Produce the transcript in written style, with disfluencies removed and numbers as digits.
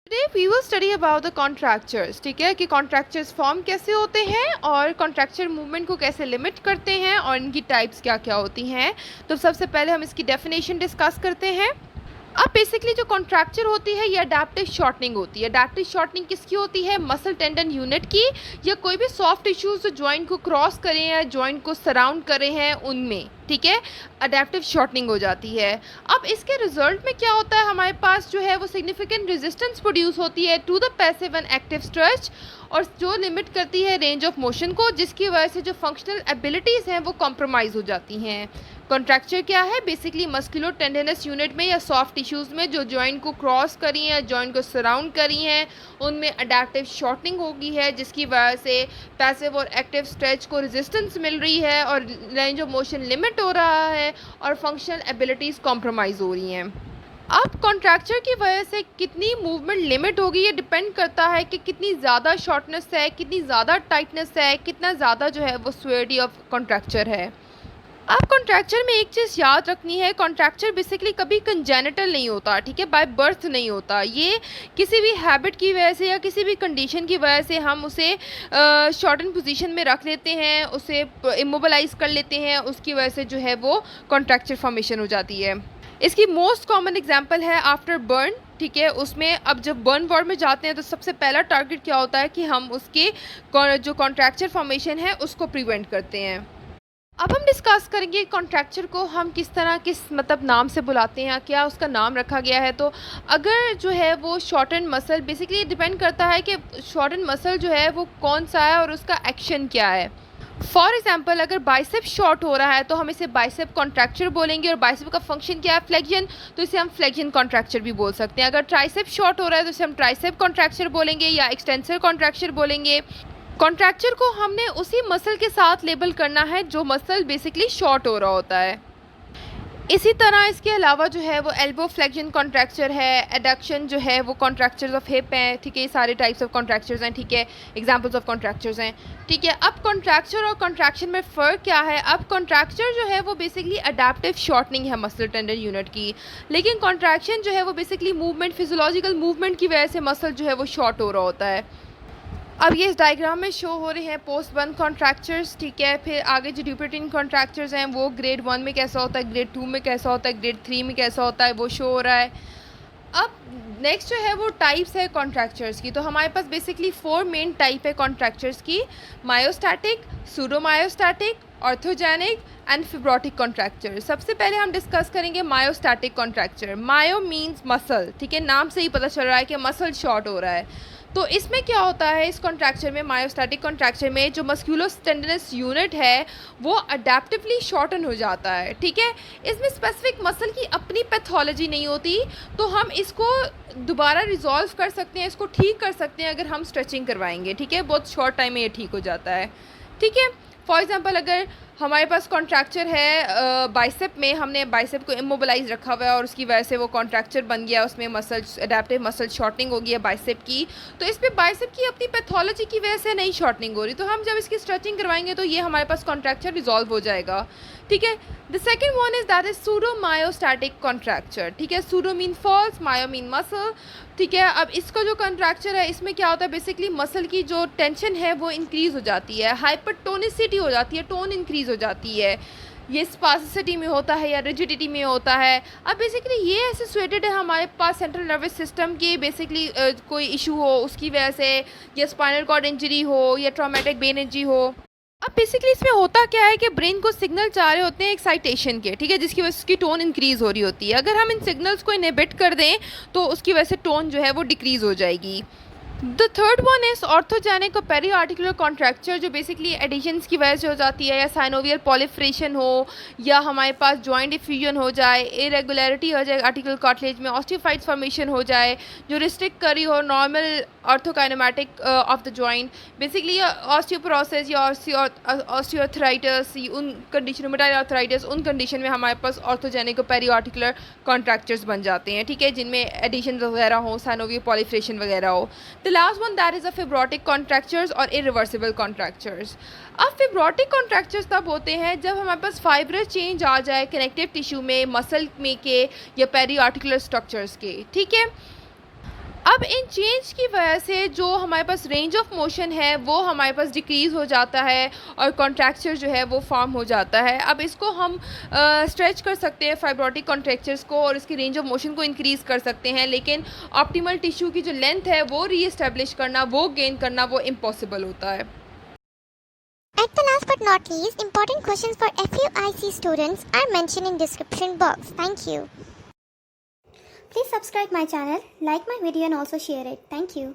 Today we will study about the contractures. ठीक है कि कॉन्ट्रैक्चर्स फॉर्म कैसे होते हैं और कॉन्ट्रैक्चर मूवमेंट को कैसे लिमिट करते हैं और इनकी टाइप्स क्या क्या होती हैं। तो सबसे पहले हम इसकी डेफिनेशन डिस्कस करते हैं। अब बेसिकली जो कॉन्ट्रैक्चर होती है ये अडैप्टिव शॉर्टनिंग होती है। अडैप्टिव शॉर्टनिंग किसकी होती है? मसल टेंडन यूनिट की, या कोई भी सॉफ्ट टिश्यूज जो जॉइंट को क्रॉस करें या जॉइंट को सराउंड करे हैं उनमें। ठीक है, अडैप्टिव शॉर्टनिंग हो जाती है। अब इसके रिजल्ट में क्या होता है, हमारे पास जो है वो सिग्निफिकेंट रेजिस्टेंस प्रोड्यूस होती है to the passive and active stretch, और जो लिमिट करती है रेंज ऑफ मोशन को, जिसकी वजह से जो फंक्शनल एबिलिटीज़ हैं वो कॉम्प्रोमाइज़ हो जाती हैं। कॉन्ट्रैक्चर क्या है? बेसिकली मस्कुलो टेंडनस यूनिट में या सॉफ्ट टिश्यूज़ में जो जॉइंट को क्रॉस करी हैं, जॉइंट को सराउंड करी हैं, उनमें अडैप्टिव शॉर्टनिंग होगी है, जिसकी वजह से पैसिव और एक्टिव स्ट्रेच को रेजिस्टेंस मिल रही है और रेंज ऑफ मोशन लिमिट हो रहा है और फंक्शनल एबिलिटीज़ कॉम्प्रोमाइज़ हो रही हैं। अब कॉन्ट्रैक्चर की वजह से कितनी मूवमेंट लिमिट होगी ये डिपेंड करता है कि कितनी ज़्यादा शॉर्टनेस है, कितनी ज़्यादा टाइटनेस है, कितना ज़्यादा जो है वो स्वेरिटी ऑफ कॉन्ट्रैक्चर है। अब कॉन्ट्रैक्चर में एक चीज़ याद रखनी है, कॉन्ट्रैक्चर बेसिकली कभी कंजेनिटल नहीं होता। ठीक है, बाय बर्थ नहीं होता। ये किसी भी हैबिट की वजह से या किसी भी कंडीशन की वजह से हम उसे शॉर्टन पोजीशन में रख लेते हैं, उसे इमोबलाइज कर लेते हैं, उसकी वजह से जो है वो कॉन्ट्रैक्चर फॉर्मेशन हो जाती है। इसकी मोस्ट कॉमन एग्जांपल है आफ्टर बर्न। ठीक है, उसमें अब जब बर्न वार्ड में जाते हैं तो सबसे पहला टारगेट क्या होता है कि हम उसके जो कॉन्ट्रैक्चर फॉर्मेशन है उसको प्रिवेंट करते हैं। अब हम डिस्कस करेंगे कॉन्ट्रैक्चर को हम किस तरह किस मतलब नाम से बुलाते हैं, क्या उसका नाम रखा गया है। तो अगर जो है वो शॉर्टन मसल, बेसिकली डिपेंड करता है कि शॉर्टन मसल जो है वो कौन सा है और उसका एक्शन क्या है। फॉर एग्जाम्पल, अगर बाइसेप शॉर्ट हो रहा है तो हम इसे बाइसेप कॉन्ट्रैक्चर बोलेंगे, और बाइसेप का फंक्शन क्या है? फ्लेक्शन, तो इसे हम फ्लेक्शन कॉन्ट्रैक्चर भी बोल सकते हैं। अगर ट्राइसेप शॉर्ट हो रहा है तो इसे हम ट्राइसेप कॉन्ट्रैक्चर बोलेंगे या एक्सटेंसर कॉन्ट्रैक्चर बोलेंगे। कॉन्ट्रैक्चर को हमने उसी मसल के साथ लेबल करना है जो मसल बेसिकली शॉर्ट हो रहा होता है। इसी तरह इसके अलावा जो है वो एल्बो फ्लेक्शन कॉन्ट्रैक्चर है, एडक्शन जो है वो कॉन्ट्रैक्चर्स ऑफ हिप हैं। ठीक है, ये सारे टाइप्स ऑफ कॉन्ट्रैक्चर्स हैं। ठीक है, एग्जांपल्स ऑफ कॉन्ट्रैक्चर्स हैं। ठीक है, अब कॉन्ट्रैक्चर और कॉन्ट्रैक्शन में फ़र्क क्या है? अब कॉन्ट्रैक्चर जो है वो बेसिकली अडैप्टिव शॉर्टनिंग है मसल टेंडन यूनिट की, लेकिन कॉन्ट्रैक्शन जो है वो बेसिकली मूवमेंट, फिजियोलॉजिकल मूवमेंट की वजह से मसल जो है वो शॉर्ट हो रहा होता है। अब ये इस डायग्राम में शो हो रहे हैं पोस्ट बर्न कॉन्ट्रैक्चर्स। ठीक है, फिर आगे जो ड्यूपरेटिन कॉन्ट्रैक्चर्स हैं वो ग्रेड 1 में कैसा होता है, ग्रेड 2 में कैसा होता है, ग्रेड 3 में कैसा होता है, वो शो हो रहा है। अब नेक्स्ट जो है वो टाइप्स है कॉन्ट्रैक्चर्स की। तो हमारे पास बेसिकली 4 मेन टाइप है कॉन्ट्रैक्चर्स की: मायोस्टैटिक, सूडोमायोस्टैटिक, ऑर्थोजेनिक एंड फिब्रोटिक कॉन्ट्रैक्चर। सबसे पहले हम डिस्कस करेंगे मायोस्टैटिक कॉन्ट्रैक्चर। Myo means muscle. ठीक है, नाम से ही पता चल रहा है कि मसल शॉर्ट हो रहा है। तो इसमें क्या होता है, इस कॉन्ट्रैक्चर में, मायोस्टैटिक कॉन्ट्रैक्चर में जो मस्कुलो टेंडनस यूनिट है वो अडेप्टिवली शॉर्टन हो जाता है। ठीक है, इसमें स्पेसिफिक मसल की अपनी पैथोलॉजी नहीं होती, तो हम इसको दोबारा रिजॉल्व कर सकते हैं, इसको ठीक कर सकते हैं अगर हम स्ट्रेचिंग करवाएंगे। ठीक है, बहुत शॉर्ट टाइम में ये ठीक हो जाता है। ठीक है, फॉर एग्जांपल अगर हमारे पास कॉन्ट्रैक्चर है बाइसेप में, हमने बाइसेप को इमोबलाइज रखा हुआ है और उसकी वजह से वो कॉन्ट्रैक्चर बन गया, उसमें मसल अडेप्टिव मसल शॉर्टनिंग हो गई है बाइसेप की, तो इस पर बाइसेप की अपनी पैथोलॉजी की वजह से नहीं शॉर्टनिंग हो रही, तो हम जब इसकी स्ट्रेचिंग करवाएंगे तो ये हमारे पास कॉन्ट्रैक्चर रिजॉल्व हो जाएगा। ठीक है, the second one is that is pseudomyostatic contracture. ठीक है, pseudo mean false, myo mean muscle. ठीक है, अब इसका जो कॉन्ट्रैक्चर है इसमें क्या होता है, बेसिकली मसल की जो टेंशन है वो इंक्रीज़ हो जाती है, हाइपरटोनिसिटी हो जाती है, टोन इंक्रीज़ हो जाती है। ये स्पासिसिटी में होता है या रिजिडिटी में होता है। अब बेसिकली ये एसोसिएटेड है हमारे पास सेंट्रल नर्वस सिस्टम के, बेसिकली कोई इशू हो उसकी वजह से, या स्पाइनल कॉर्ड इंजरी हो या ट्रॉमेटिक ब्रेन इंजरी हो। अब बेसिकली इसमें होता क्या है कि ब्रेन को सिग्नल चाह रहे होते हैं एक्साइटेशन के। ठीक है, जिसकी वजह से उसकी टोन इंक्रीज़ हो रही होती है। अगर हम इन सिग्नल्स को इनहिबिट कर दें तो उसकी वजह से टोन जो है वो डिक्रीज़ हो जाएगी। द थर्ड वन इज ऑर्थोजेनिक और पेरी आर्टिकुलर कॉन्ट्रैक्चर, जो बेसिकली एडिशंस की वजह से हो जाती है, या साइनोवियल पॉलिफ्रेशन हो, या हमारे पास जॉइंट डिफ्यूजन हो जाए, इरेगुलरिटी हो जाए आर्टिकुलर कार्टिलेज में, ऑस्टियोफाइट्स फॉर्मेशन हो जाए जो रिस्ट्रिक्ट करी हो normal arthrokinematic of the joint, basically osteoporosis या ऑस्टियोआर्थराइटिस, उन कंडीशन, रूमेटॉइड आर्थराइटिस, उन कंडीशन में हमारे पास ऑर्थोजेनिक और पेरी आर्टिकुलर कॉन्ट्रैक्चर्स बन जाते हैं। ठीक है, जिनमें एडिशन वगैरह हो, साइनोवियल पॉलिफ्रेशन वगैरह हो। Last one that is a fibrotic contractures और इरिवर्सिबल कॉन्ट्रैक्चर्स। अब फिब्रोटिक कॉन्ट्रैक्चर्स तब होते हैं जब हमारे पास फाइब्रस चेंज आ जाए कनेक्टिव टिश्यू में, मसल में के, या पेरी आर्टिकुलर स्ट्रक्चर्स के। ठीक है, अब इन चेंज की वजह से जो हमारे पास रेंज ऑफ मोशन है वो हमारे पास डिक्रीज़ हो जाता है और कॉन्ट्रैक्चर जो है वो फॉर्म हो जाता है। अब इसको हम स्ट्रेच कर सकते हैं फाइब्रोटिक कॉन्ट्रैक्चर्स को और इसकी रेंज ऑफ मोशन को इंक्रीज़ कर सकते हैं, लेकिन ऑप्टिमल टिश्यू की जो लेंथ है वो रीएस्टेब्लिश करना, वो गेन करना, वो इम्पॉसिबल होता है। At the last but not least, important questions for FUIC students are mentioned in description box. Thank you. Please subscribe my channel, like my video and also share it. Thank you.